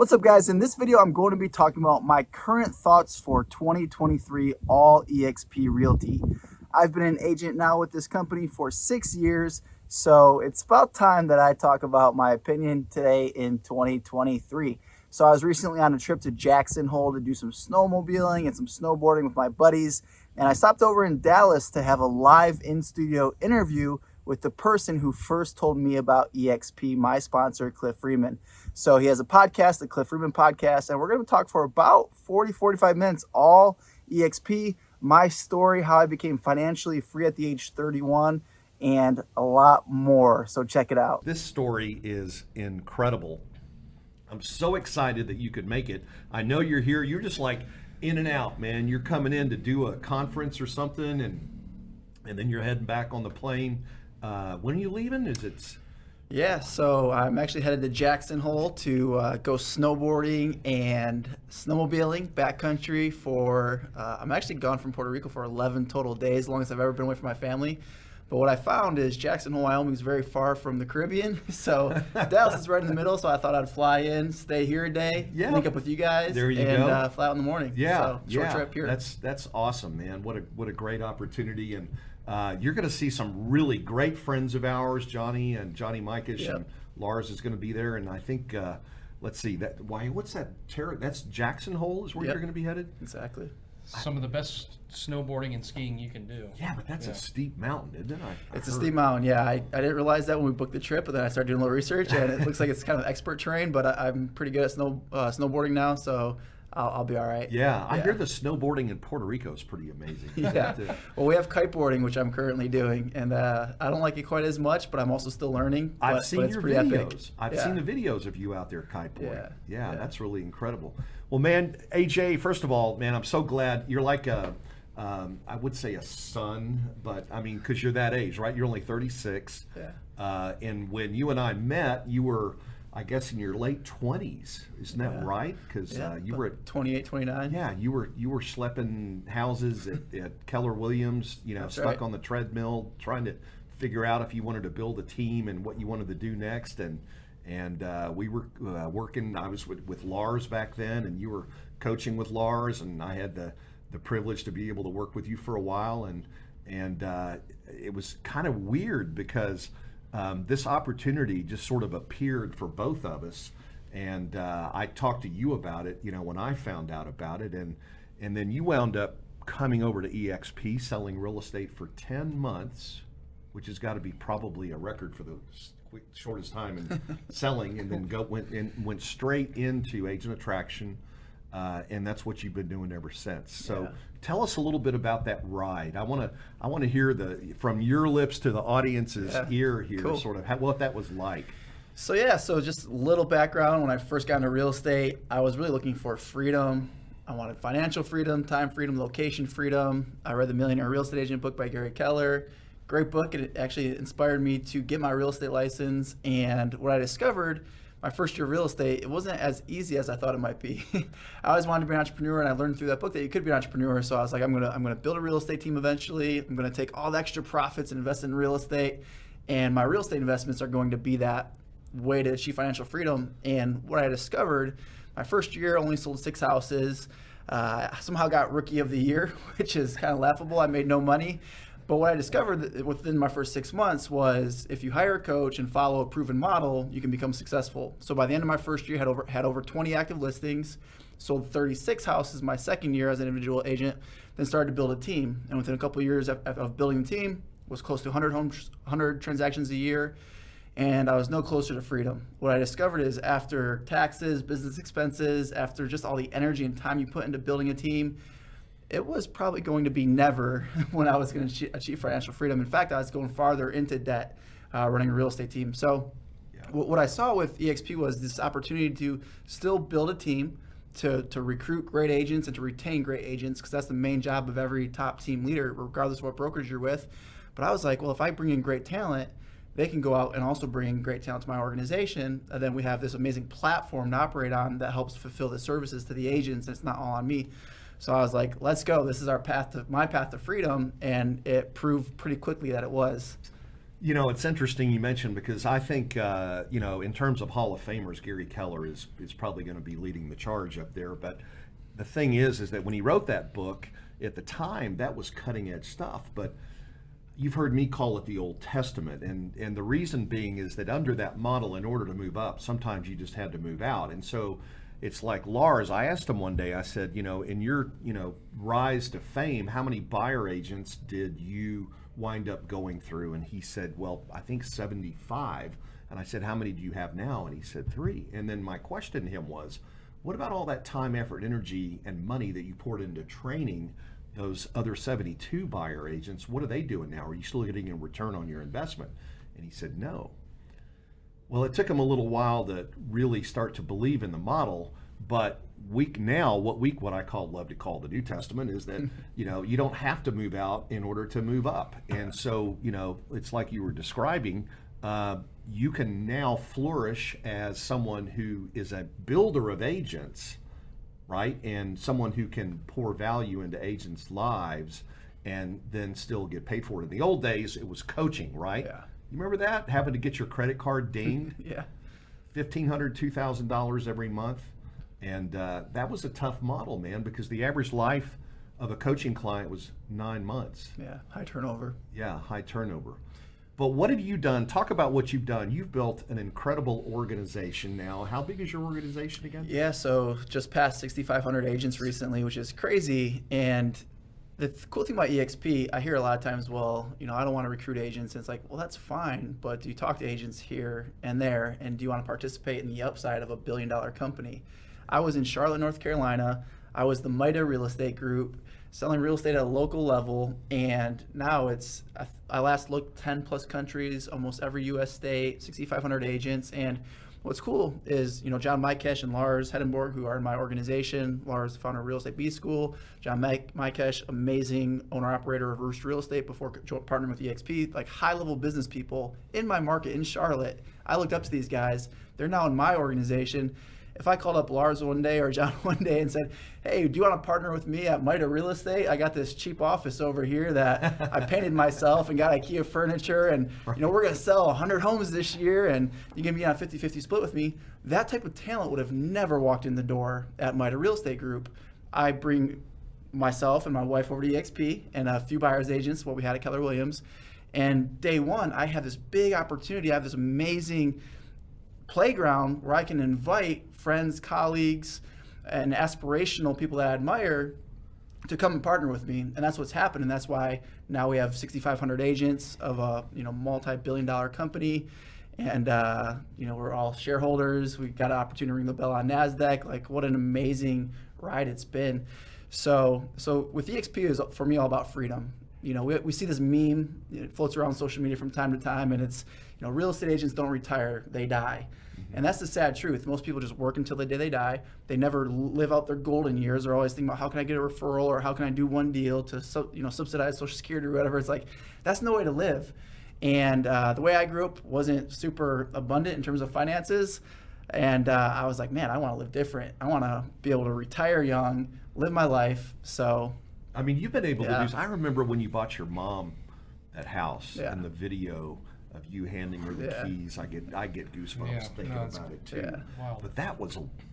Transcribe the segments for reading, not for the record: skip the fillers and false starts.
What's up, guys? In this video, I'm going to be talking about my current thoughts for 2023 all eXp Realty. I've been an agent now with this company for 6 years, so it's about time that I talk about my opinion today in 2023. So I was recently on a trip to Jackson Hole to do some snowmobiling and some snowboarding with my buddies, and I stopped over in Dallas to have a live in-studio interview with the person who first told me about eXp, my sponsor, Cliff Freeman. So he has a podcast, the Cliff Freeman podcast, and we're going to talk for about 45 minutes, all eXp, my story, how I became financially free at the age 31, and a lot more. So check it out. This story is incredible. I'm so excited that you could make it. I know you're here. You're just like in and out, man. You're coming in to do a conference or something, and then you're heading back on the plane. When are you leaving? Yeah, so I'm actually headed to Jackson Hole to go snowboarding and snowmobiling backcountry for, I'm actually gone from Puerto Rico for 11 total days, longest I've ever been away from my family. But what I found is Jackson Hole, Wyoming is very far from the Caribbean. So Dallas is right in the middle, so I thought I'd fly in, stay here a day, link up with you guys, there you and go. Fly out in the morning. Yeah, so, short trip here. That's awesome, man. What a great opportunity. And you're going to see some really great friends of ours, Johnny Mikish, and Lars is going to be there. And I think, let's see, what's that? That's Jackson Hole is where you're going to be headed? Exactly. Some of the best snowboarding and skiing you can do. Yeah, but that's a steep mountain, isn't it? It's a steep mountain, yeah. I didn't realize that when we booked the trip, but then I started doing a little research, and it looks like it's kind of expert terrain, but I'm pretty good at snowboarding now, so I'll be all right. Yeah, I hear the snowboarding in Puerto Rico is pretty amazing. Yeah. Well, we have kiteboarding, which I'm currently doing, and I don't like it quite as much, but I'm also still learning. I've seen your videos. Epic. I've seen the videos of you out there kiteboarding. Yeah, that's really incredible. Well, man, AJ, first of all, man, I'm so glad you're like I would say a son, but I mean, because you're that age, right? You're only 36. Yeah. And when you and I met, you were, I guess, in your late 20s, isn't that right? Because you were at 28, 29. Yeah, you were schlepping houses at Keller Williams, stuck on the treadmill, trying to figure out if you wanted to build a team and what you wanted to do next. And we were working. I was with Lars back then, and you were coaching with Lars, and I had the privilege to be able to work with you for a while, and it was kind of weird because this opportunity just sort of appeared for both of us, and I talked to you about it, when I found out about it, and then you wound up coming over to eXp, selling real estate for 10 months, which has got to be probably a record for the shortest time in selling, and then went straight into agent attraction. And that's what you've been doing ever since. So tell us a little bit about that ride. I want to hear from your lips to the audience's ear here, sort of what that was like. So just a little background. When I first got into real estate, I was really looking for freedom. I wanted financial freedom, time freedom, location freedom. I read the Millionaire Real Estate Agent book by Gary Keller. Great book. It actually inspired me to get my real estate license. And what I discovered, my first year of real estate, it wasn't as easy as I thought it might be. I always wanted to be an entrepreneur, and I learned through that book that you could be an entrepreneur. So I was like, I'm gonna build a real estate team eventually. I'm gonna take all the extra profits and invest in real estate, and my real estate investments are going to be that way to achieve financial freedom. And what I discovered, my first year only sold 6 houses. Somehow got Rookie of the Year, which is kind of laughable. I made no money. But what I discovered within my first 6 months was if you hire a coach and follow a proven model, you can become successful. So by the end of my first year, had over 20 active listings, sold 36 houses my second year as an individual agent, then started to build a team. And within a couple of years of building the team, was close to 100 transactions a year, and I was no closer to freedom. What I discovered is after taxes, business expenses, after just all the energy and time you put into building a team, it was probably going to be never when I was going to achieve financial freedom. In fact, I was going farther into debt running a real estate team. So what I saw with eXp was this opportunity to still build a team, to recruit great agents and to retain great agents, because that's the main job of every top team leader, regardless of what brokerage you're with. But I was like, well, if I bring in great talent, they can go out and also bring great talent to my organization. And then we have this amazing platform to operate on that helps fulfill the services to the agents. And it's not all on me. So I was like, let's go. This is my path to freedom. And it proved pretty quickly that it was. It's interesting you mentioned, because I think, in terms of Hall of Famers, Gary Keller is probably going to be leading the charge up there. But the thing is that when he wrote that book, at the time, that was cutting edge stuff. But you've heard me call it the Old Testament. And the reason being is that under that model, in order to move up, sometimes you just had to move out. And so it's like Lars, I asked him one day, I said, in your, rise to fame, how many buyer agents did you wind up going through? And he said, well, I think 75. And I said, how many do you have now? And he said 3. And then my question to him was, what about all that time, effort, energy, and money that you poured into training those other 72 buyer agents? What are they doing now? Are you still getting a return on your investment? And he said, no. Well, it took him a little while to really start to believe in the model, but what I love to call the New Testament is that, you don't have to move out in order to move up. And so, it's like you were describing, you can now flourish as someone who is a builder of agents, right? And someone who can pour value into agents' lives and then still get paid for it. In the old days, it was coaching, right? Yeah. You remember that? Having to get your credit card dinged? Yeah. $1,500, $2,000 every month. And that was a tough model, man, because the average life of a coaching client was 9 months. Yeah, high turnover. Yeah, high turnover. But what have you done? Talk about what you've done. You've built an incredible organization now. How big is your organization again? Yeah, so just passed 6,500 agents recently, which is crazy. And the cool thing about eXp, I hear a lot of times, well, I don't want to recruit agents. And it's like, well, that's fine, but do you talk to agents here and there? And do you want to participate in the upside of a $1 billion company? I was in Charlotte, North Carolina. I was the Mida real estate group, selling real estate at a local level. And now I last looked 10 plus countries, almost every US state, 6,500 agents. And what's cool is, John Mikesh and Lars Hedenborg, who are in my organization. Lars, founder of Real Estate B School. John Mikesh, amazing owner-operator of Roost Real Estate before partnering with eXp, like high-level business people in my market in Charlotte. I looked up to these guys. They're now in my organization. If I called up Lars one day or John one day and said, hey, do you want to partner with me at Mida Real Estate? I got this cheap office over here that I painted myself and got IKEA furniture, and we're going to sell 100 homes this year, and you can be on a 50-50 split with me. That type of talent would have never walked in the door at Mida Real Estate Group. I bring myself and my wife over to eXp and a few buyers agents, what we had at Keller Williams. And day one, I have this big opportunity. I have this amazing playground where I can invite friends, colleagues, and aspirational people that I admire to come and partner with me. And that's what's happened. And that's why now we have 6,500 agents of a multi-billion-dollar company. And we're all shareholders. We got an opportunity to ring the bell on NASDAQ. Like, what an amazing ride it's been. So with eXp is for me all about freedom. We see this meme, it floats around social media from time to time, and it's, real estate agents don't retire, they die. Mm-hmm. And that's the sad truth. Most people just work until the day they die. They never live out their golden years. They're always thinking about how can I get a referral, or how can I do one deal to subsidize Social Security or whatever. It's like, that's no way to live. And the way I grew up wasn't super abundant in terms of finances. And I was like, man, I want to live different. I want to be able to retire young, live my life. So I mean, you've been able to do this. I remember when you bought your mom that house and the video of you handing her the keys. I get goosebumps thinking about it too. Yeah. Wow. But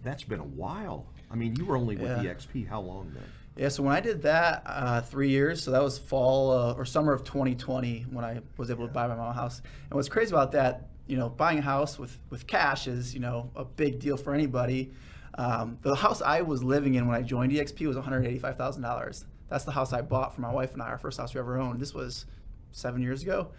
that's been a while. I mean, you were only with eXp how long then? Yeah, so when I did that, 3 years, so that was fall or summer of 2020 when I was able to buy my mom's house. And what's crazy about that, buying a house with cash is, a big deal for anybody. The house I was living in when I joined eXp was $185,000. That's the house I bought for my wife and I, our first house we ever owned. This was 7 years ago.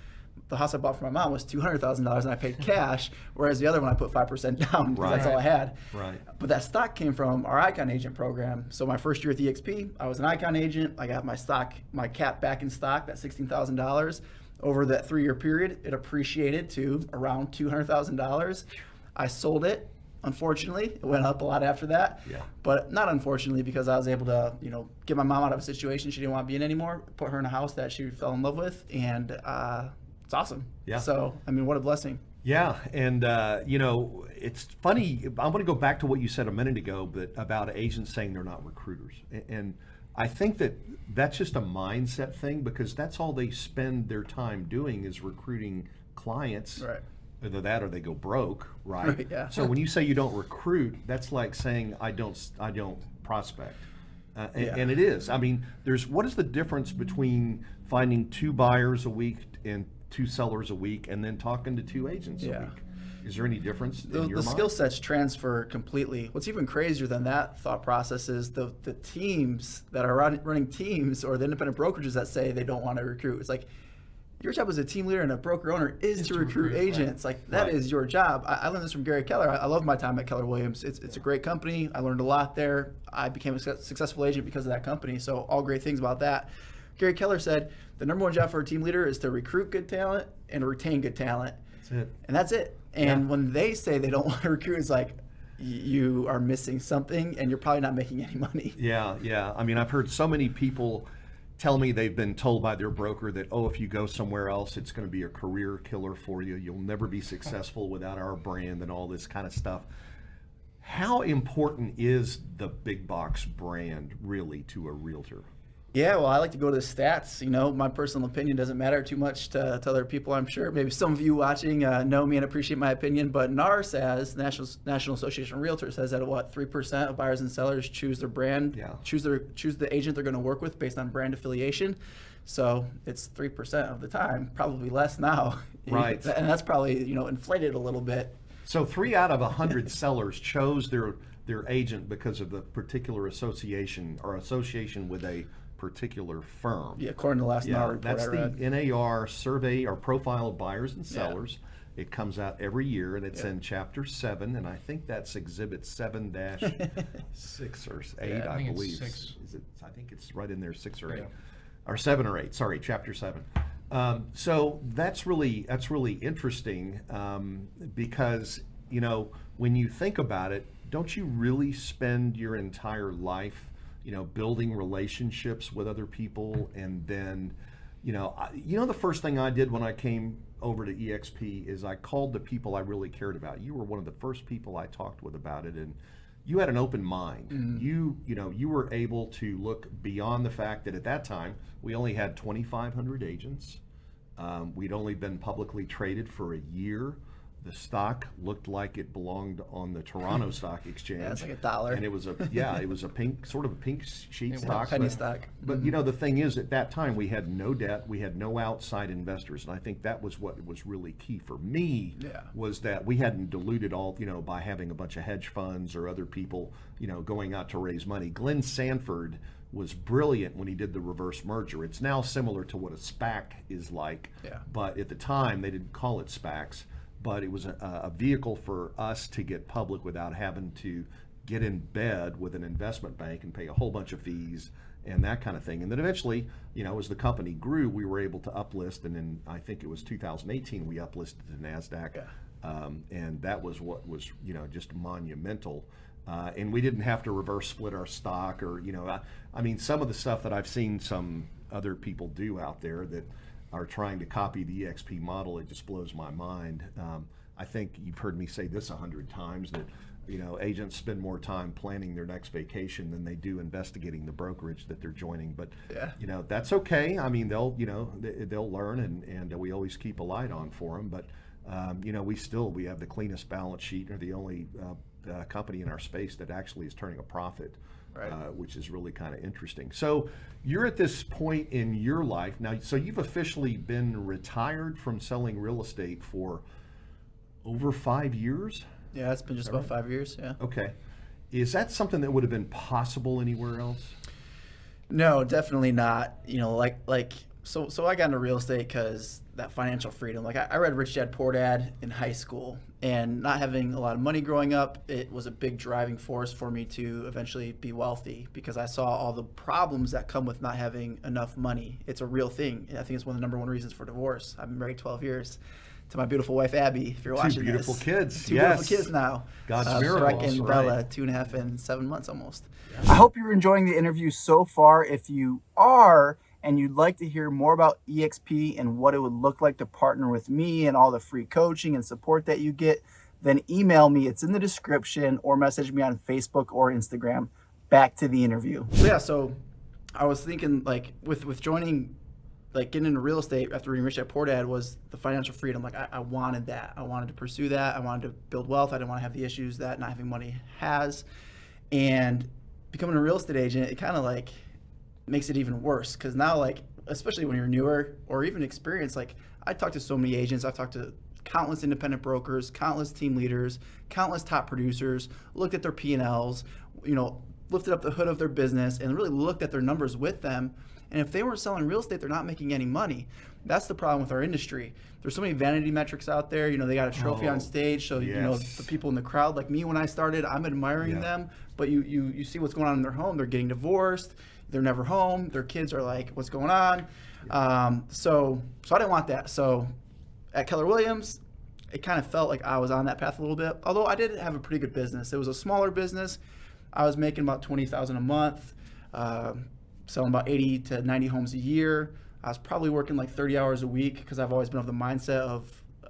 The house I bought for my mom was $200,000 and I paid cash, whereas the other one I put 5% down because that's all I had. Right. But that stock came from our Icon agent program. So my first year at eXp, I was an Icon agent. I got my cap back in stock, that $16,000. Over that 3-year period, it appreciated to around $200,000. I sold it. Unfortunately, it went up a lot after that. Yeah. But not unfortunately, because I was able to, get my mom out of a situation she didn't want to be in anymore, put her in a house that she fell in love with, and it's awesome. Yeah. So, what a blessing. Yeah, and it's funny. I want to go back to what you said a minute ago, but about agents saying they're not recruiters, and I think that's just a mindset thing, because that's all they spend their time doing is recruiting clients. Right. Either that or they go broke, right? Right, yeah. So when you say you don't recruit, that's like saying I don't prospect. And it is. I mean, what is the difference between finding 2 buyers a week and 2 sellers a week and then talking to 2 agents a week? Is there any difference in your mind? The skill sets transfer completely. What's even crazier than that thought process is the teams that are running teams, or the independent brokerages that say they don't want to recruit. It's like, your job as a team leader and a broker owner is to recruit agents. Like, that is your job. I learned this from Gary Keller. I love my time at Keller Williams. It's a great company. I learned a lot there. I became a successful agent because of that company. So all great things about that. Gary Keller said the number 1 job for a team leader is to recruit good talent and retain good talent. That's it. And that's it. And when they say they don't want to recruit, it's like, you are missing something and you're probably not making any money. Yeah. I mean, I've heard so many people tell me they've been told by their broker that, if you go somewhere else, it's going to be a career killer for you. You'll never be successful without our brand and all this kind of stuff. How important is the big box brand really to a realtor? Yeah, well, I like to go to the stats. My personal opinion doesn't matter too much to other people, I'm sure. Maybe some of you watching know me and appreciate my opinion, but NAR says, National Association of Realtors says that 3% of buyers and sellers choose their brand, choose the agent they're going to work with based on brand affiliation. So it's 3% of the time, probably less now. Right. And that's probably, inflated a little bit. So 3 out of 100 sellers chose their agent because of the particular association with a particular firm. Yeah, according to the last NAR report that's I read. the NAR survey or profile of buyers and sellers. It comes out every year, and it's in Chapter 7, and I think that's Exhibit 7-6 or 8, I believe. It's 6. I think it's right in there, 6 or 8, or 7 or 8. Sorry, Chapter 7. So that's really interesting because when you think about it, don't you really spend your entire life building relationships with other people? And then, the first thing I did when I came over to eXp is I called the people I really cared about. You were one of the first people I talked with about it, and you had an open mind. Mm-hmm. You were able to look beyond the fact that at that time we only had 2,500 agents. We'd only been publicly traded for a year. The stock looked like it belonged on the Toronto Stock Exchange. Yeah, it's like $1. And it was a pink, sort of a pink sheet stock. Penny stock. But the thing is, at that time we had no debt, we had no outside investors, and I think that was what was really key for me. Was that we hadn't diluted all by having a bunch of hedge funds or other people going out to raise money. Glenn Sanford was brilliant when he did the reverse merger. It's now similar to what a SPAC is like, but at the time they didn't call it SPACs. But it was a vehicle for us to get public without having to get in bed with an investment bank and pay a whole bunch of fees and that kind of thing. And then eventually, as the company grew, we were able to uplist, and in I think it was 2018 we uplisted to NASDAQ, and that was what was just monumental. And we didn't have to reverse split our stock or I mean, some of the stuff that I've seen some other people do out there that are trying to copy the eXp model, it just blows my mind. I think you've heard me say this 100 times that agents spend more time planning their next vacation than they do investigating the brokerage that they're joining. But that's okay. I mean, they'll learn, and we always keep a light on for them. But we have the cleanest balance sheet, or the only company in our space that actually is turning a profit. Right. Which is really kind of interesting. So you're at this point in your life now, so you've officially been retired from selling real estate for over 5 years? Yeah, it's been just about 5 years, Okay. Is that something that would have been possible anywhere else? No, definitely not. So I got into real estate because that financial freedom. Like I read Rich Dad Poor Dad in high school, and not having a lot of money growing up, it was a big driving force for me to eventually be wealthy, because I saw all the problems that come with not having enough money. It's a real thing. I think it's one of the number 1 reasons for divorce. I've been married 12 years to my beautiful wife, Abby, if you're watching this. 2 beautiful kids. Two beautiful kids now. God's miracles. Breck and Bella, 2.5 and 7 months almost. I hope you're enjoying the interview so far. If you are, and you'd like to hear more about eXp and what it would look like to partner with me and all the free coaching and support that you get, then email me. It's in the description, or message me on Facebook or Instagram. Back to the interview. So I was thinking, with joining like getting into real estate after reading Rich Dad Poor Dad was the financial freedom. Like I wanted that. I wanted to pursue that. I wanted to build wealth. I didn't want to have the issues that not having money has. And becoming a real estate agent, it kind of like makes it even worse, because now, like, especially when you're newer or even experienced, like I talked to so many agents. I've talked to countless independent brokers, countless team leaders, countless top producers, looked at their P&Ls, lifted up the hood of their business and really looked at their numbers with them. And if they weren't selling real estate, they're not making any money. That's the problem with our industry. There's so many vanity metrics out there. They got a trophy on stage. So, yes. The people in the crowd, like me when I started, I'm admiring them. But you see what's going on in their home. They're getting divorced. They're never home. Their kids are like, what's going on? So I didn't want that. So at Keller Williams, it kind of felt like I was on that path a little bit. Although I did have a pretty good business. It was a smaller business. I was making about $20,000 a month. Selling about 80 to 90 homes a year. I was probably working like 30 hours a week, because I've always been of the mindset of,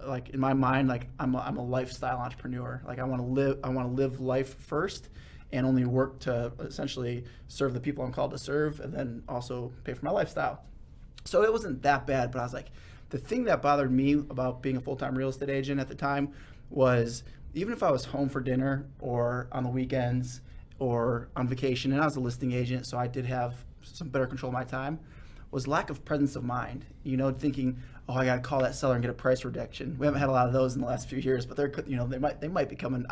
like, in my mind, like I'm a lifestyle entrepreneur. Like I want to live life first and only work to essentially serve the people I'm called to serve, and then also pay for my lifestyle. So it wasn't that bad, but I was like, the thing that bothered me about being a full-time real estate agent at the time was, even if I was home for dinner or on the weekends or on vacation, and I was a listing agent, so I did have some better control of my time, was lack of presence of mind. Thinking, oh, I got to call that seller and get a price reduction. We haven't had a lot of those in the last few years, but they might be coming.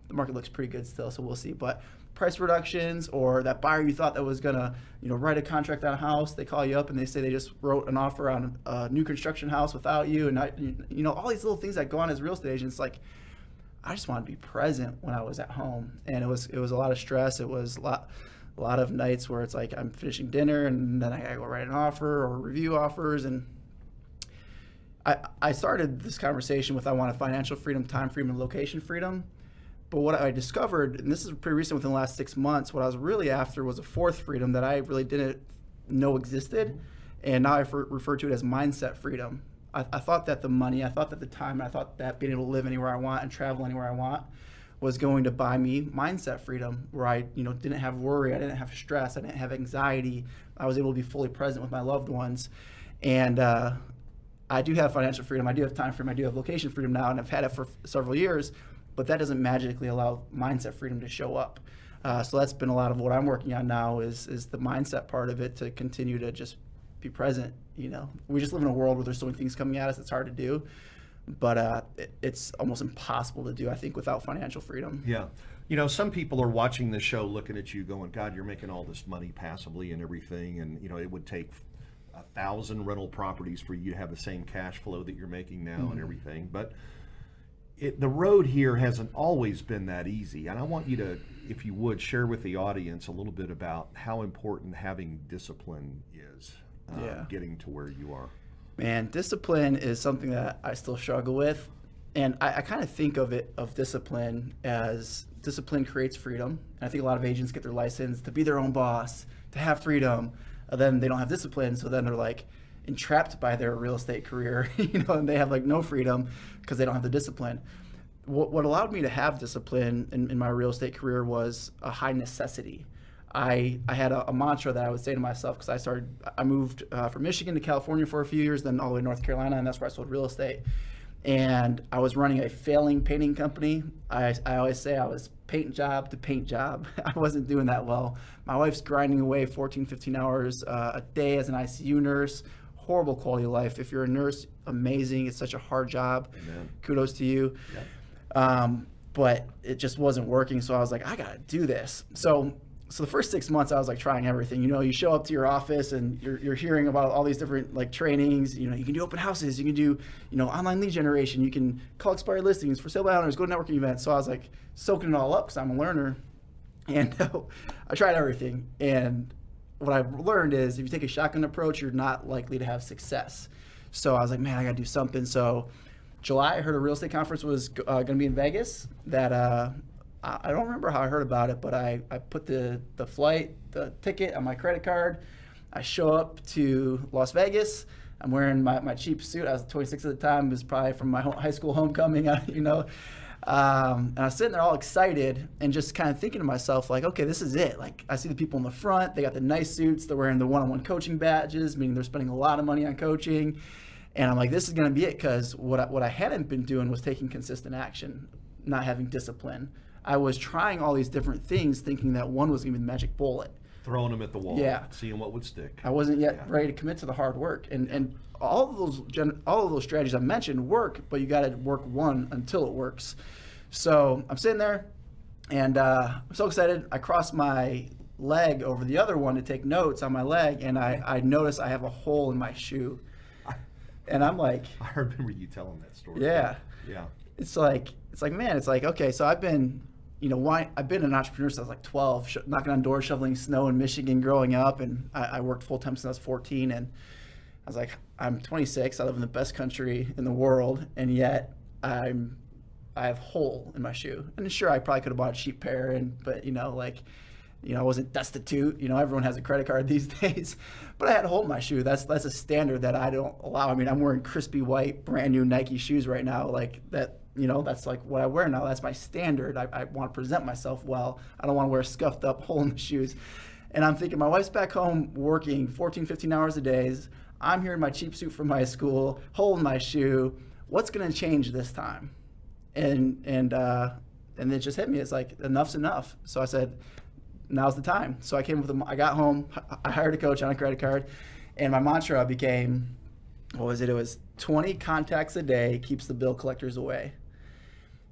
The market looks pretty good still, so we'll see. But price reductions, or that buyer you thought that was gonna write a contract on a house, they call you up and they say they just wrote an offer on a new construction house without you, and all these little things that go on as real estate agents. Like, I just wanted to be present when I was at home, and it was a lot of stress. It was a lot of nights where it's like I'm finishing dinner and then I gotta go write an offer or review offers. And I started this conversation with, I wanted financial freedom, time freedom, and location freedom. But what I discovered, and this is pretty recent within the last 6 months, what I was really after was a fourth freedom that I really didn't know existed. And now I refer to it as mindset freedom. I thought that the money, I thought that the time, I thought that being able to live anywhere I want and travel anywhere I want was going to buy me mindset freedom, where I didn't have worry, I didn't have stress, I didn't have anxiety. I was able to be fully present with my loved ones. And I do have financial freedom, I do have time freedom, I do have location freedom now, and I've had it for several years, but that doesn't magically allow mindset freedom to show up. So that's been a lot of what I'm working on now, is the mindset part of it, to continue to just be present. We just live in a world where there's so many things coming at us, it's hard to do. But it's almost impossible to do, I think, without financial freedom. Yeah. Some people are watching this show looking at you going, God, you're making all this money passively and everything. And, it would take 1,000 rental properties for you to have the same cash flow that you're making now and everything. But the road here hasn't always been that easy. And I want you to, if you would, share with the audience a little bit about how important having discipline is, getting to where you are. Man, discipline is something that I still struggle with. And I kind of think of discipline as, discipline creates freedom. And I think a lot of agents get their license to be their own boss, to have freedom. And then they don't have discipline, so then they're like entrapped by their real estate career, and they have like no freedom because they don't have the discipline. What allowed me to have discipline in my real estate career was a high necessity. I had a mantra that I would say to myself, because I moved from Michigan to California for a few years, then all the way to North Carolina, and that's where I sold real estate. And I was running a failing painting company. I always say I was paint job to paint job. I wasn't doing that well. My wife's grinding away 14, 15 hours a day as an ICU nurse. Horrible quality of life. If you're a nurse, amazing. It's such a hard job. Amen. Kudos to you. Yep. But it just wasn't working. So I was like, I got to do this. So the first 6 months I was like trying everything. You show up to your office and you're hearing about all these different like trainings. You can do open houses, you can do online lead generation, you can call expired listings, for sale by owners, go to networking events. So I was like soaking it all up because I'm a learner, and I tried everything. And what I've learned is, if you take a shotgun approach, you're not likely to have success. So I was like, man, I got to do something. So July, I heard a real estate conference was going to be in Vegas. That I don't remember how I heard about it, but I put the ticket on my credit card. I show up to Las Vegas. I'm wearing my cheap suit. I was 26 at the time. It was probably from my high school homecoming, And I was sitting there all excited and just kind of thinking to myself, like, okay, this is it. Like, I see the people in the front, they got the nice suits, they're wearing the one-on-one coaching badges, meaning they're spending a lot of money on coaching. And I'm like, this is going to be it, because what I hadn't been doing was taking consistent action, not having discipline. I was trying all these different things, thinking that one was going to be the magic bullet. Throwing them at the wall, Yeah. seeing what would stick. I wasn't yet ready to commit to the hard work, and all of those strategies I mentioned work, but you got to work one until it works. So I'm sitting there, and I'm so excited. I crossed my leg over the other one to take notes on my leg, and I notice I have a hole in my shoe, and I'm like, I remember you telling that story. yeah. It's like man, it's like, okay, so I've been an entrepreneur since I was like 12, knocking on doors, shoveling snow in Michigan growing up, and I worked full time since I was 14. And I was like, I'm 26, I live in the best country in the world, and yet I have a hole in my shoe. And sure, I probably could have bought a cheap pair, but I wasn't destitute. Everyone has a credit card these days, but I had a hole in my shoe. That's a standard that I don't allow. I mean, I'm wearing crispy white, brand new Nike shoes right now, like that. That's like what I wear now. That's my standard. I want to present myself well. I don't want to wear a scuffed up hole in the shoes. And I'm thinking, my wife's back home working 14, 15 hours a day. I'm here in my cheap suit from high school, hole in my shoe. What's going to change this time? And it just hit me. It's like, enough's enough. So I said, now's the time. So I got home, I hired a coach on a credit card, and my mantra became, what was it? It was 20 contacts a day keeps the bill collectors away.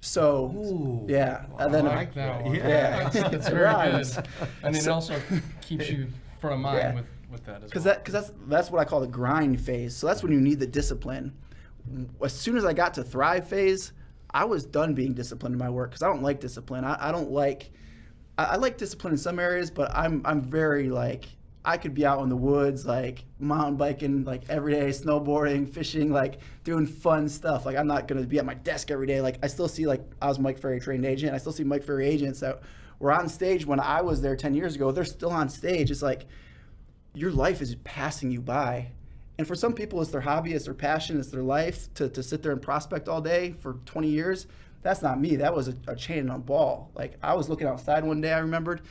So, Ooh, yeah. I And then, like that one. Yeah. It's very Rhymes. good. And it also keeps you front of mind Yeah. with that as Because well. that's what I call the grind phase. So that's when you need the discipline. As soon as I got to thrive phase, I was done being disciplined in my work, because I don't like discipline. I don't like. I like discipline in some areas, but I'm very like, I could be out in the woods, like mountain biking, like every day, snowboarding, fishing, like doing fun stuff. Like, I'm not going to be at my desk every day. Like, I still see, like, I was a Mike Ferry trained agent. I still see Mike Ferry agents that were on stage when I was there 10 years ago. They're still on stage. It's like, your life is passing you by. And for some people, it's their hobby, it's their passion, it's their life to sit there and prospect all day for 20 years. That's not me. That was a chain on a ball. Like, I was looking outside one day, I remembered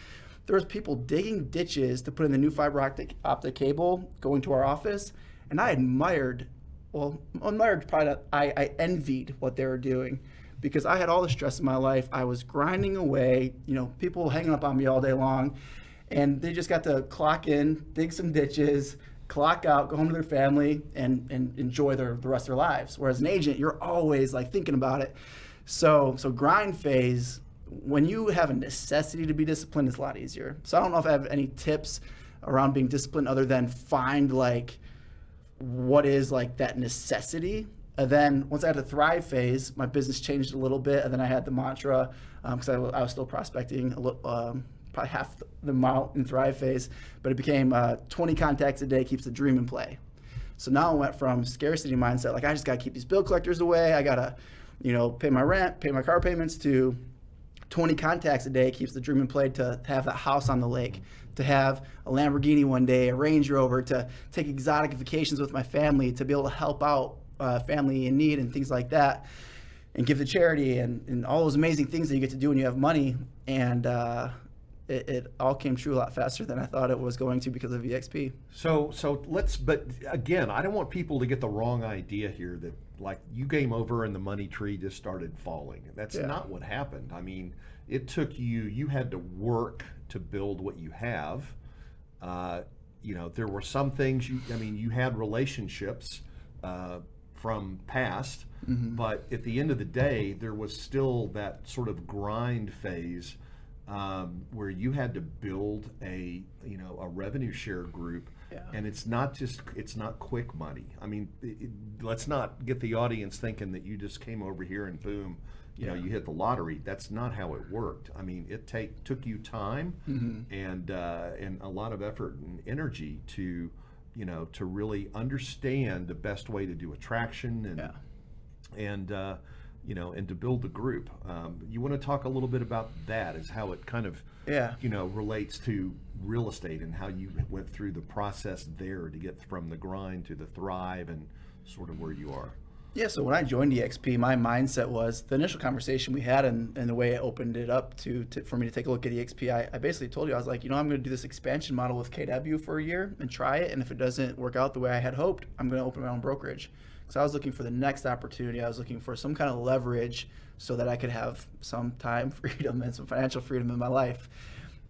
there was people digging ditches to put in the new fiber optic cable going to our office, and I admired probably not, I envied what they were doing, because I had all the stress in my life. I was grinding away, people hanging up on me all day long, and they just got to clock in, dig some ditches, clock out, go home to their family, and enjoy the rest of their lives. Whereas an agent, you're always like thinking about it. So grind phase, when you have a necessity to be disciplined, it's a lot easier. So I don't know if I have any tips around being disciplined other than find like what is like that necessity. And then once I had the thrive phase, my business changed a little bit. And then I had the mantra, because I was still prospecting probably half the amount in thrive phase, but it became 20 contacts a day keeps the dream in play. So now I went from scarcity mindset, like I just got to keep these bill collectors away. I got to, pay my rent, pay my car payments, to 20 contacts a day keeps the dream in play, to have that house on the lake, to have a Lamborghini one day, a Range Rover, to take exotic vacations with my family, to be able to help out family in need and things like that, and give to charity and all those amazing things that you get to do when you have money. And it all came true a lot faster than I thought it was going to because of eXp. But again, I don't want people to get the wrong idea here that like you came over and the money tree just started falling. That's not what happened. I mean, it took you had to work to build what you have. There were some things you had relationships from past, but at the end of the day, there was still that sort of grind phase where you had to build a revenue share group, and it's not quick money. I mean, let's not get the audience thinking that you just came over here and boom, you hit the lottery. That's not how it worked. I mean, it took you time and a lot of effort and energy to really understand the best way to do attraction and to build the group. You want to talk a little bit about that, as how it kind of, relates to real estate and how you went through the process there to get from the grind to the thrive and sort of where you are. Yeah, so when I joined eXp, my mindset was the initial conversation we had and the way it opened it up for me to take a look at eXp. I basically told you, I was like, I'm going to do this expansion model with KW for a year and try it. And if it doesn't work out the way I had hoped, I'm going to open my own brokerage. So I was looking for the next opportunity. I was looking for some kind of leverage so that I could have some time freedom and some financial freedom in my life.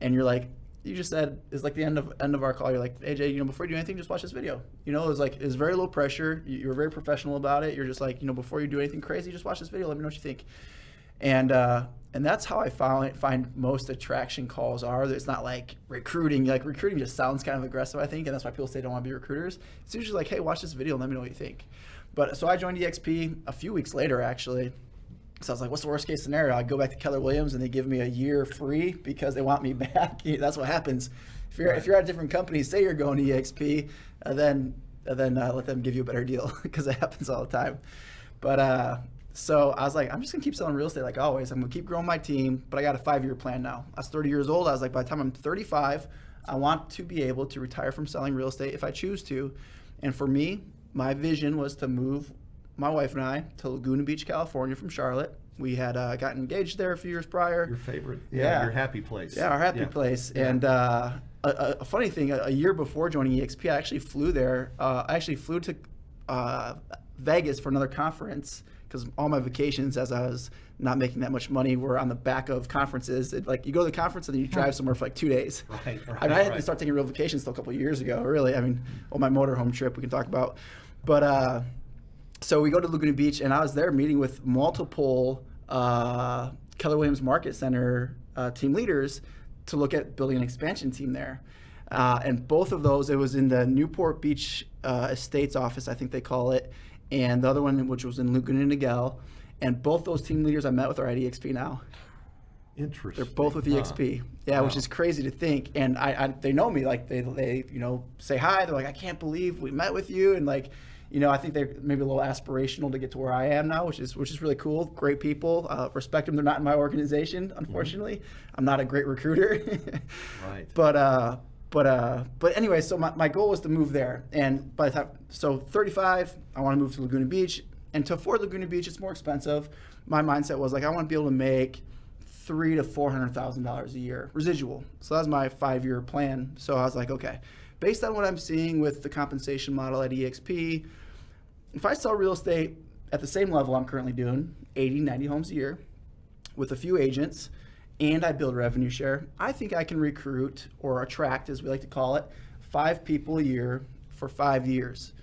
And you're like, you just said, it's like the end of our call. You're like, AJ, before you do anything, just watch this video. It was very low pressure. You were very professional about it. You're just like, before you do anything crazy, just watch this video. Let me know what you think. And that's how I find most attraction calls are. It's not like recruiting. Like recruiting just sounds kind of aggressive, I think, and that's why people say they don't want to be recruiters. It's usually like, hey, watch this video and let me know what you think. But so I joined eXp a few weeks later, actually. So I was like, what's the worst case scenario? I go back to Keller Williams and they give me a year free because they want me back. That's what happens. If you're at a different company, say you're going to eXp, then let them give you a better deal because it happens all the time. But so I was like, I'm just gonna keep selling real estate like always. I'm gonna keep growing my team, but I got a 5-year plan now. I was 30 years old. I was like, by the time I'm 35, I want to be able to retire from selling real estate if I choose to. And for me, my vision was to move my wife and I to Laguna Beach, California from Charlotte. We had gotten engaged there a few years prior. Your favorite. Yeah. Your happy place. Yeah, our happy place. Yeah. And a funny thing, a year before joining eXp, I actually flew there. I actually flew to Vegas for another conference because all my vacations, as I was not making that much money, were on the back of conferences. You go to the conference and then you drive somewhere for like 2 days. Right. I didn't start taking real vacations until a couple of years ago, really. My motorhome trip we can talk about. But so we go to Laguna Beach, and I was there meeting with multiple Keller Williams Market Center team leaders to look at building an expansion team there. And both of those, it was in the Newport Beach Estates office, I think they call it, and the other one, which was in Laguna Niguel. And both those team leaders I met with are at eXp now. Interesting. They're both with eXp. Yeah, wow. Which is crazy to think. And they know me, like they say hi. They're like, I can't believe we met with you, and like. I think they're maybe a little aspirational to get to where I am now, which is really cool. Great people, respect them. They're not in my organization, unfortunately. Mm-hmm. I'm not a great recruiter. Right. But anyway, so my goal was to move there, and by the time 35, I want to move to Laguna Beach, and to afford Laguna Beach, it's more expensive. My mindset was like I want to be able to make $300,000 to $400,000 a year residual. So that was my 5-year plan. So I was like, okay, based on what I'm seeing with the compensation model at eXp. If I sell real estate at the same level I'm currently doing, 80, 90 homes a year, with a few agents, and I build revenue share, I think I can recruit, or attract, as we like to call it, 5 people a year for 5 years.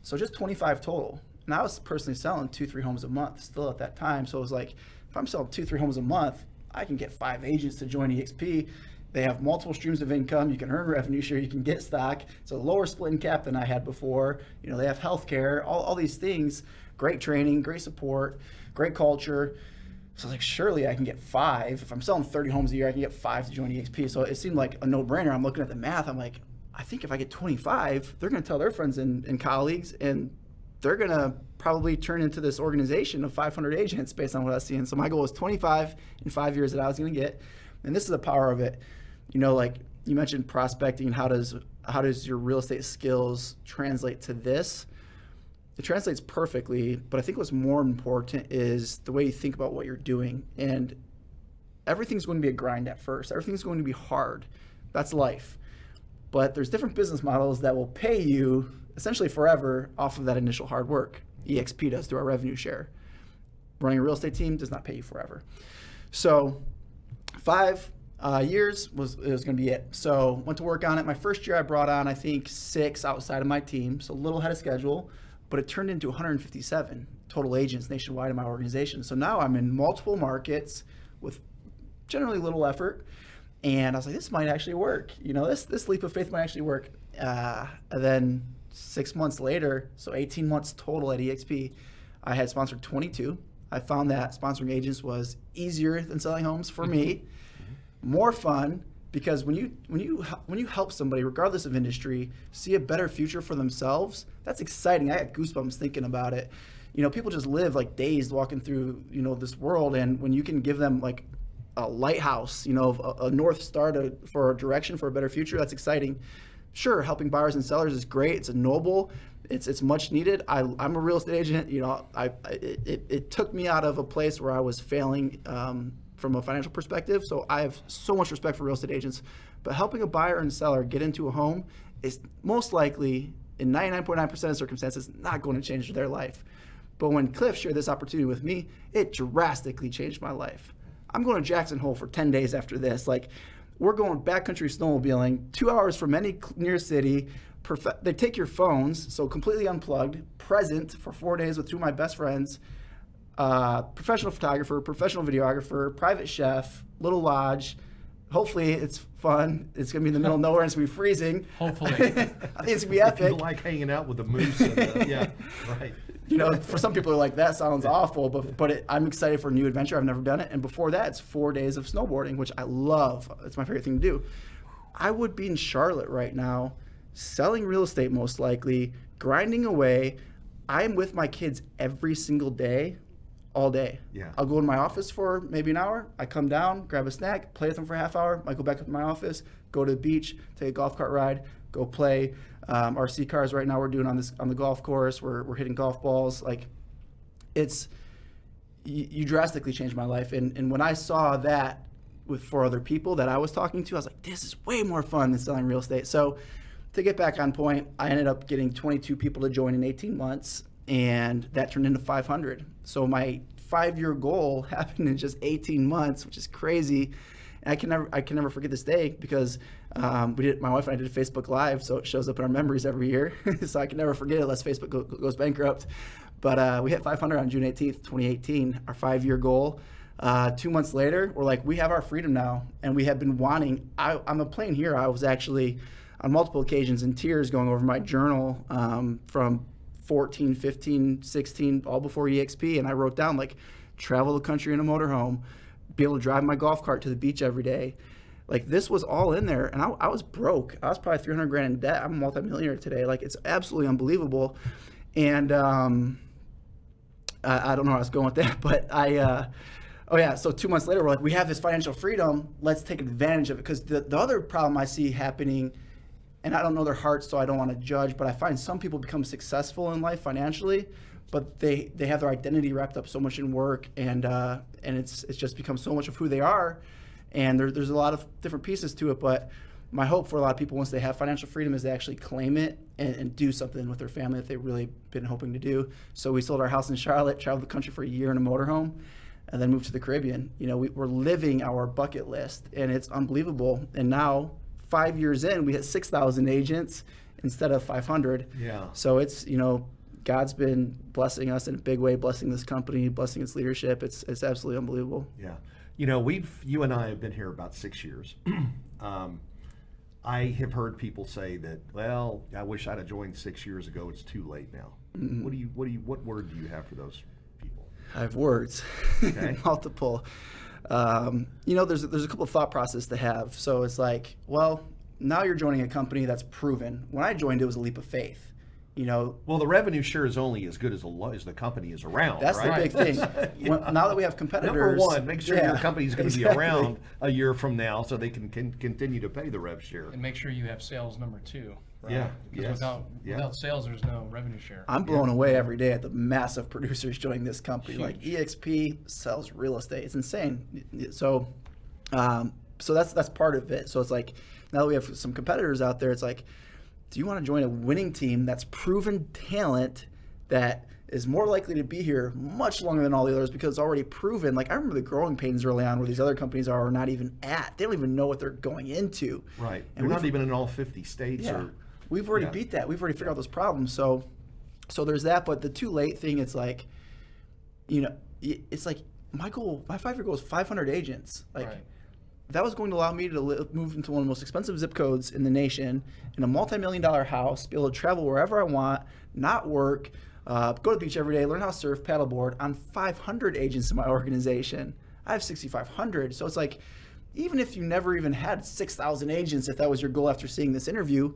So just 25 total. And I was personally selling 2-3 homes a month still at that time. So it was like, if I'm selling 2-3 homes a month, I can get 5 agents to join eXp. They have multiple streams of income. You can earn revenue share. You can get stock. It's a lower split in cap than I had before. They have healthcare, all these things. Great training, great support, great culture. So I was like, surely I can get 5. If I'm selling 30 homes a year, I can get 5 to join eXp. So it seemed like a no-brainer. I'm looking at the math. I'm like, I think if I get 25, they're going to tell their friends and colleagues, and they're going to probably turn into this organization of 500 agents based on what I was seeing. So my goal was 25 in 5 years that I was going to get. And this is the power of it. Like you mentioned prospecting, how does your real estate skills translate to this? It translates perfectly, but I think what's more important is the way you think about what you're doing. And everything's going to be a grind at first. Everything's going to be hard. That's life. But there's different business models that will pay you essentially forever off of that initial hard work. eXp does through our revenue share. Running a real estate team does not pay you forever. So 5 years was going to be it. So went to work on it. My first year I brought on, I think, 6 outside of my team, so a little ahead of schedule, but it turned into 157 total agents nationwide in my organization. So now I'm in multiple markets with generally little effort, and I was like, this might actually work. This leap of faith might actually work. And then 6 months later, so 18 months total at eXp, I had sponsored 22. I found that sponsoring agents was easier than selling homes for me. More fun, because when you help somebody, regardless of industry, see a better future for themselves, that's exciting. I got goosebumps thinking about it. People just live like dazed walking through this world, and when you can give them like a lighthouse, a north star for a direction for a better future, that's exciting. sure, helping buyers and sellers is great. It's a noble. It's much needed. I'm a real estate agent. You know, it took me out of a place where I was failing from a financial perspective. So I have so much respect for real estate agents. But helping a buyer and seller get into a home is most likely, in 99.9% of circumstances, not going to change their life. But when Cliff shared this opportunity with me, it drastically changed my life. I'm going to Jackson Hole for 10 days after this. Like, we're going backcountry snowmobiling, 2 hours from any near city. They take your phones, so completely unplugged, present for 4 days with two of my best friends, professional photographer, professional videographer, private chef, little lodge. Hopefully it's fun. It's going to be in the middle of nowhere and it's going to be freezing. Hopefully. I think it's going to be epic. People like hanging out with the moose. And yeah, right. You know, for some people are like, that sounds awful, but I'm excited for a new adventure. I've never done it. And before that, it's 4 days of snowboarding, which I love. It's my favorite thing to do. I would be in Charlotte right now, selling real estate most likely, grinding away. I'm with my kids every single day, all day. Yeah. I'll go to my office for maybe an hour. I come down, grab a snack, play with them for a half hour. I go back up to my office, go to the beach, take a golf cart ride, go play. RC cars right now we're doing on the golf course. We're hitting golf balls. Like, you drastically changed my life. And when I saw that with 4 other people that I was talking to, I was like, this is way more fun than selling real estate. So to get back on point, I ended up getting 22 people to join in 18 months, and that turned into 500. So my 5-year goal happened in just 18 months, which is crazy. And I can never forget this day because my wife and I did a Facebook Live, so it shows up in our memories every year. So I can never forget it unless Facebook goes bankrupt. But we hit 500 on June 18th, 2018, our 5-year goal. 2 months later, we're like, we have our freedom now. And we have been wanting, on the plane here, I was actually on multiple occasions in tears going over my journal from 14, 15, 16, all before eXp. And I wrote down, like, travel the country in a motorhome, be able to drive my golf cart to the beach every day. Like, this was all in there. And I was broke. I was probably 300 grand in debt. I'm a multimillionaire today. Like, it's absolutely unbelievable. And I don't know where I was going with that, but so 2 months later, we're like, we have this financial freedom. Let's take advantage of it. Because the other problem I see happening, and I don't know their hearts, so I don't want to judge, but I find some people become successful in life financially, but they have their identity wrapped up so much in work, and it's just become so much of who they are. And there's a lot of different pieces to it, but my hope for a lot of people once they have financial freedom is they actually claim it and do something with their family that they've really been hoping to do. So we sold our house in Charlotte, traveled the country for a year in a motorhome, and then moved to the Caribbean. You know, we're living our bucket list, and it's unbelievable. And now, 5 years in, we hit 6,000 agents instead of 500. Yeah. So it's, you know, God's been blessing us in a big way, blessing this company, blessing its leadership. It's absolutely unbelievable. Yeah. You know, you and I have been here about 6 years. I have heard people say that, well, I wish I'd have joined 6 years ago. It's too late now. Mm-hmm. What word do you have for those people? I have words, Okay. multiple. You know, there's a couple of thought process to have. So it's like, well, now you're joining a company that's proven. When I joined, it was a leap of faith. You know, well, the revenue share is only as good as the company is around. That's right? the big thing. Now that we have competitors, number one, make sure your company is going to exactly. be around a year from now, so they can continue to pay the rev share. And make sure you have sales number 2. Right? Yeah. Because Yes. without sales, there's no revenue share. I'm blown away every day at the massive producers joining this company. Huge. Like eXp sells real estate. It's insane. So that's part of it. So it's like, now that we have some competitors out there, it's like, do you want to join a winning team that's proven talent that is more likely to be here much longer than all the others because it's already proven? Like, I remember the growing pains early on where these other companies are not even at. They don't even know what they're going into. Right. And They're not even in all 50 states. Yeah. Or, We've already beat that. We've already figured out those problems. So there's that. But the too late thing, it's like, you know, it's like my 5-year goal is 500 agents. Like, Right. that was going to allow me to move into one of the most expensive zip codes in the nation, in a multi-million-dollar house, be able to travel wherever I want, not work, go to the beach every day, learn how to surf, paddleboard, on 500 agents in my organization. I have 6,500. So it's like, even if you never even had 6,000 agents, if that was your goal after seeing this interview,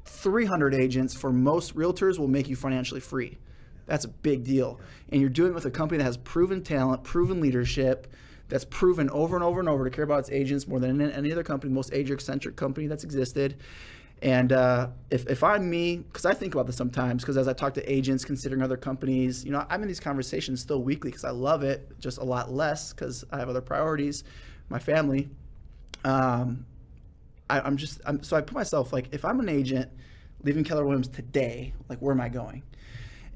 300 agents for most realtors will make you financially free. That's a big deal. And you're doing it with a company that has proven talent, proven leadership, that's proven over and over and over to care about its agents more than any other company, most agent-centric company that's existed. And if I'm me, because I think about this sometimes, because as I talk to agents considering other companies, you know, I'm in these conversations still weekly because I love it, just a lot less because I have other priorities, my family. So I put myself, like, if I'm an agent leaving Keller Williams today, like, where am I going?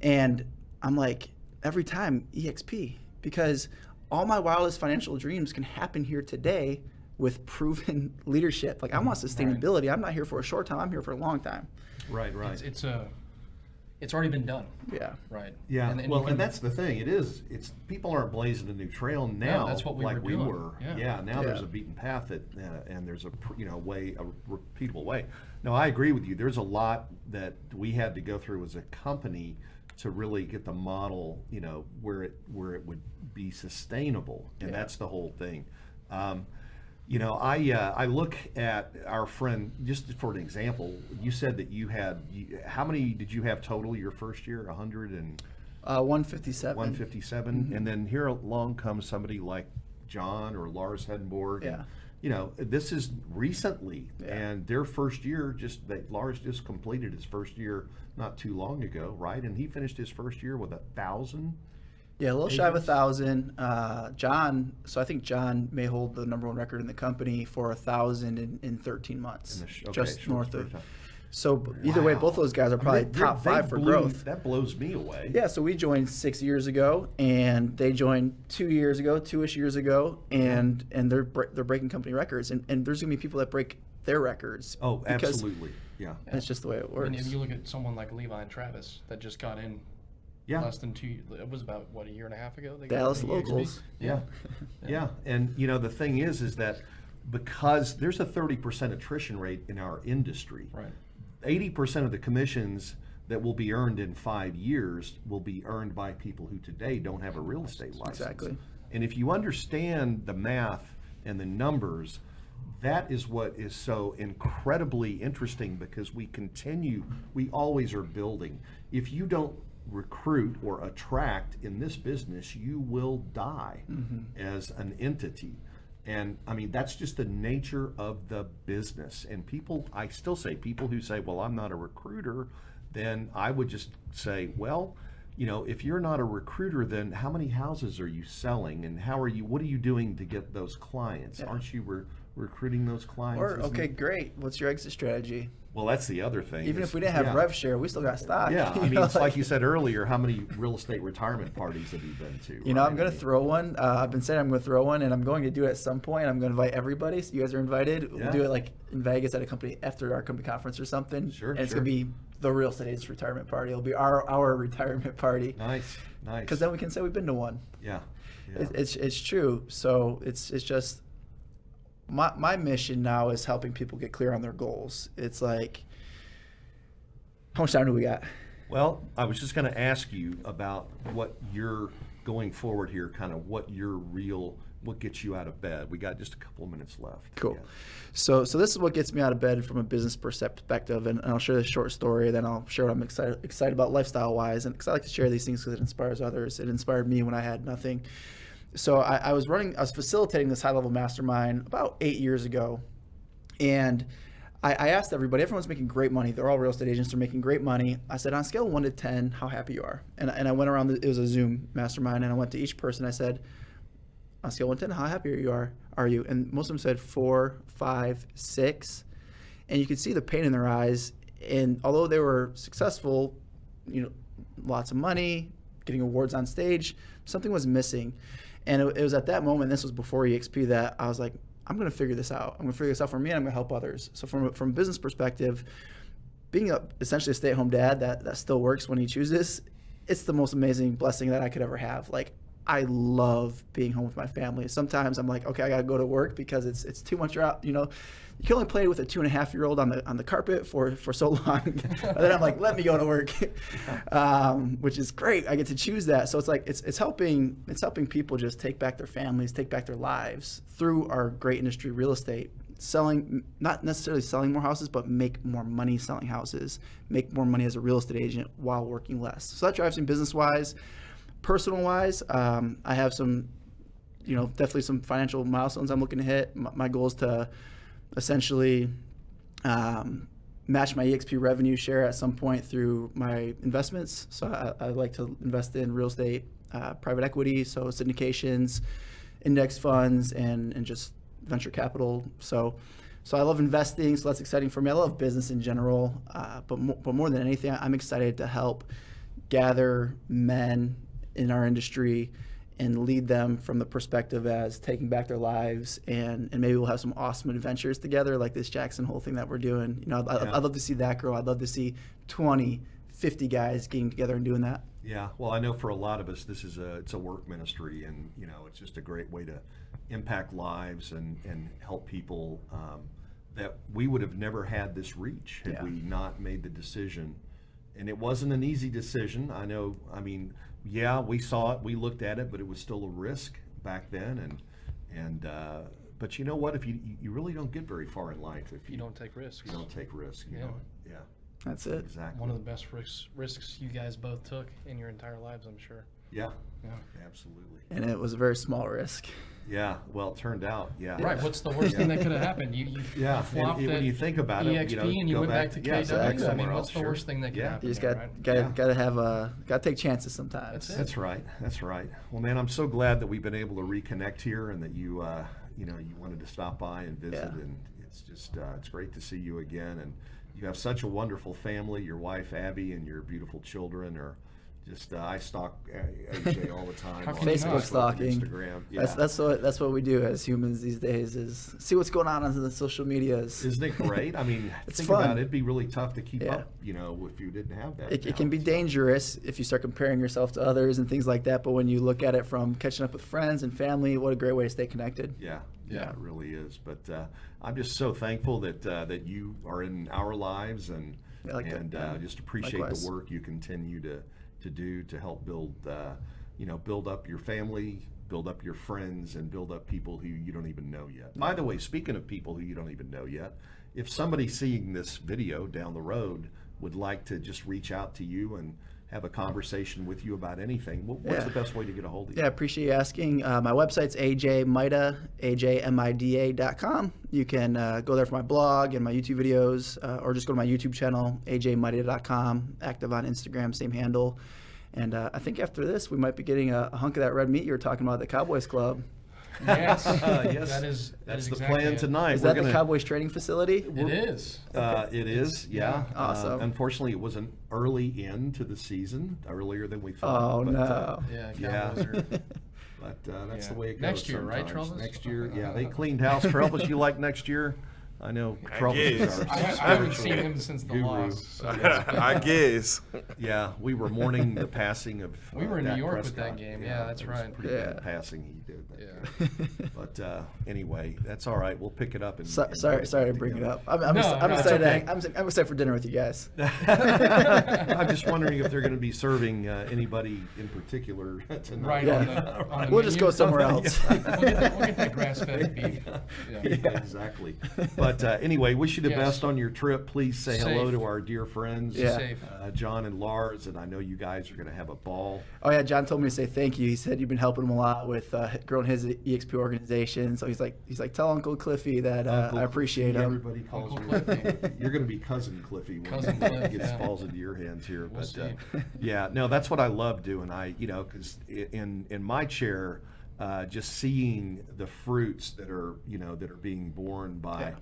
And I'm like, every time eXp, because all my wildest financial dreams can happen here today with proven leadership. Like, I want sustainability. Right. I'm not here for a short time. I'm here for a long time. Right. It's already been done. Yeah. Right. Yeah. And that's the thing. It's people aren't blazing a new trail now. No, that's what we were. Yeah. Now there's a beaten path that, and there's a repeatable way. No, I agree with you. There's a lot that we had to go through as a company to really get the model, you know, where it would be sustainable, and that's the whole thing. You know, I look at our friend, just for an example, you said that you had, how many did you have total your first year? 100 and 157. 157, mm-hmm. And then here along comes somebody like John or Lars Hedenborg. Yeah. And, you know, this is recently, and their first year, Lars just completed his first year not too long ago, right? And he finished his first year with 1,000. Yeah, a little shy of 1,000. John, so I think John may hold the #1 record in the company for 1,000 in 13 months, just north of. So either way, both those guys are probably top 5 for growth. That blows me away. Yeah, so we joined 6 years ago, and they joined 2 years ago, 2-ish years ago, and they're breaking company records, and there's gonna be people that break their records. Oh, absolutely, yeah. That's just the way it works. And if you look at someone like Levi and Travis that just got in. Yeah. Less than 2. It was about a year and a half ago. They Dallas locals. Yeah. And you know, the thing is that because there's a 30% attrition rate in our industry, right? 80% of the commissions that will be earned in 5 years will be earned by people who today don't have a real estate license. Exactly. And if you understand the math and the numbers, that is what is so incredibly interesting, because we always are building. If you don't recruit or attract in this business, you will die as an entity. And I mean, that's just the nature of the business. And I still say, people who say, well, I'm not a recruiter, then I would just say, well, you know, if you're not a recruiter, then how many houses are you selling, and what are you doing to get those clients? Aren't you recruiting those clients? Or, okay, great. What's your exit strategy? Well, that's the other thing. Even if we didn't have rev share, we still got stock. Yeah, I mean, it's like you said earlier, how many real estate retirement parties have you been to? You know, I'm going to throw one. I've been saying I'm going to throw one, and I'm going to do it at some point. I'm going to invite everybody. So you guys are invited. We'll do it like in Vegas at a company, after our company conference or something. Sure, and it's going to be the real estate agents retirement party. It'll be our retirement party. Nice. Because then we can say we've been to one. Yeah. It's true. So it's just my mission now is helping people get clear on their goals. It's like, how much time do we got? Well, I was just going to ask you about what you're going forward here, kind of what gets you out of bed. We got just a couple of minutes left. Cool. Yeah. So this is what gets me out of bed from a business perspective, and I'll share this short story, then I'll share what I'm excited about lifestyle-wise, and because I like to share these things because it inspires others. It inspired me when I had nothing. So I was facilitating this high-level mastermind about 8 years ago, and I asked everybody, everyone's making great money. They're all real estate agents. They're making great money. I said, on a scale of 1 to 10, how happy you are? And I went around, it was a Zoom mastermind, and I went to each person. I said, on a scale of 1 to 10, how happy are you? And most of them said 4, 5, 6. And you could see the pain in their eyes. And although they were successful, you know, lots of money, getting awards on stage, something was missing. And it was at that moment, this was before eXp, that I was like, I'm going to figure this out. I'm going to figure this out for me, and I'm going to help others. So from a business perspective, being essentially a stay-at-home dad that still works when he chooses, it's the most amazing blessing that I could ever have. Like, I love being home with my family. Sometimes I'm like, okay, I got to go to work because it's too much. You know, you can only play with a 2.5-year-old on the carpet for so long. And then I'm like, let me go to work, which is great. I get to choose that. So it's like it's helping people just take back their families, take back their lives through our great industry, real estate. Selling, not necessarily selling more houses, but make more money selling houses, make more money as a real estate agent while working less. So that drives me business-wise. Personal-wise, I have some definitely some financial milestones I'm looking to hit. My goal is to essentially match my eXp revenue share at some point through my investments. So I like to invest in real estate, private equity, so syndications, index funds, and just venture capital. So I love investing, so that's exciting for me. I love business in general, but more than anything, I'm excited to help gather men in our industry and lead them from the perspective as taking back their lives, and maybe we'll have some awesome adventures together, like this Jackson Hole thing that we're doing. I'd love to see that grow. I'd love to see 20, 50 guys getting together and doing that. Yeah, well, I know for a lot of us, it's a work ministry, and it's just a great way to impact lives and help people that we would have never had this reach had we not made the decision. And it wasn't an easy decision. I know. I mean, yeah, we saw it, we looked at it, but it was still a risk back then. But you know what? If you really don't get very far in life if you don't take risks. You don't take risks. You know it. Yeah. That's it. Exactly. One of the best risks you guys both took in your entire lives, I'm sure. Yeah. Absolutely. And it was a very small risk. Yeah, well, it turned out, Right, what's the worst thing that could have happened? You flopped when you think about it, eXp and you went back to KW. I mean, what's the worst thing that could happen? You just gotta take chances sometimes. That's right. Well, man, I'm so glad that we've been able to reconnect here, and that you wanted to stop by and visit, and it's just it's great to see you again. And you have such a wonderful family. Your wife Abby and your beautiful children are. Just I stalk AJ all the time. On Facebook stalking. Instagram. That's what we do as humans these days, is see what's going on the social medias. Isn't it great? I mean, think fun. about it. It'd be really tough to keep up, if you didn't have that. It can be dangerous if you start comparing yourself to others and things like that. But when you look at it from catching up with friends and family, what a great way to stay connected. Yeah, it really is. But I'm just so thankful that you are in our lives, and just appreciate Likewise. the work you continue to do to help build up your family, build up your friends, and build up people who you don't even know yet. By the way, speaking of people who you don't even know yet, if somebody seeing this video down the road would like to just reach out to you and have a conversation with you about anything, what's the best way to get a hold of you? Yeah, I appreciate you asking. My website's Mida, AJMIDA.com. You can go there for my blog and my YouTube videos, or just go to my YouTube channel, AJMIDA.com, active on Instagram, same handle. And I think after this, we might be getting a hunk of that red meat you were talking about at the Cowboys Club. Yes, yes. That's the plan tonight. Is that the Cowboys training facility? It is. It is, yeah. Awesome. Unfortunately, it was an early end to the season, earlier than we thought. Oh, no. Cowboys are... But that's the way it goes. Next year, right, sometimes. Travis? Next year, they cleaned house. Travis, you like next year? I know Travis is our I haven't seen him since the loss. So I guess. Yeah, we were mourning the passing of. We were in New Dak York Prescott. with that game. Yeah, that's right. Pretty bad passing he did. But anyway, that's all right. We'll pick it up. Sorry to bring it up. I'm excited. Okay. I'm excited for dinner with you guys. I'm just wondering if they're going to be serving anybody in particular tonight. Right. Yeah. On the We'll just go somewhere else. we'll get that grass-fed beef. Yeah, exactly. But anyway, wish you the best on your trip. Please say hello to our dear friends, Safe. John and Lars, and I know you guys are going to have a ball. Oh yeah, John told me to say thank you. He said you've been helping him a lot with growing his eXp organization. So he's like, tell Uncle Cliffy that I appreciate him. Everybody calls Uncle you. Cliffy. You're going to be Cousin Cliffy when Cousin it falls into your hands here. We'll see. No, that's what I love doing. Because in my chair, just seeing the fruits that are being borne by.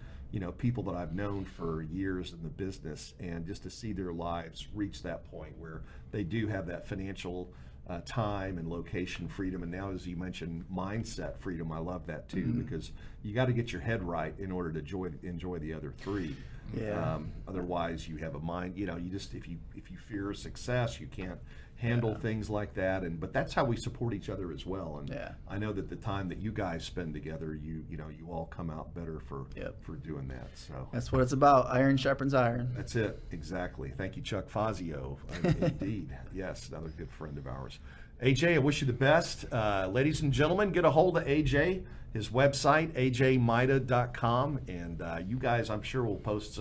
People that I've known for years in the business, and just to see their lives reach that point where they do have that financial time and location freedom, and now, as you mentioned, mindset freedom. I love that too, because you got to get your head right in order to enjoy the other three. Yeah. Otherwise, you have a mind. You just if you fear success, you can't handle things like that. But that's how we support each other as well. And I know that the time that you guys spend together, you all come out better for doing that. So that's what it's about. Iron sharpens iron. That's it, exactly. Thank you, Chuck Fazio. Indeed, yes, another good friend of ours. AJ, I wish you the best. Ladies and gentlemen, get a hold of AJ. His website, ajmida.com, and you guys, I'm sure, will post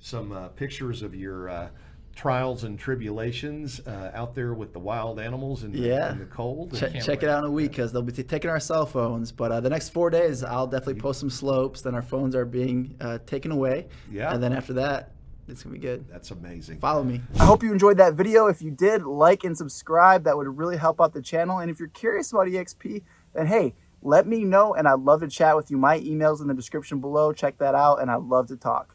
some pictures of your trials and tribulations out there with the wild animals and, and the cold. Check it out in a week because they'll be taking our cell phones. But the next 4 days, I'll definitely post some slopes. Then our phones are being taken away. Yeah. And then after that, it's going to be good. That's amazing. Follow me. I hope you enjoyed that video. If you did, like and subscribe. That would really help out the channel. And if you're curious about eXp, then hey, let me know. And I'd love to chat with you. My email's in the description below. Check that out. And I'd love to talk.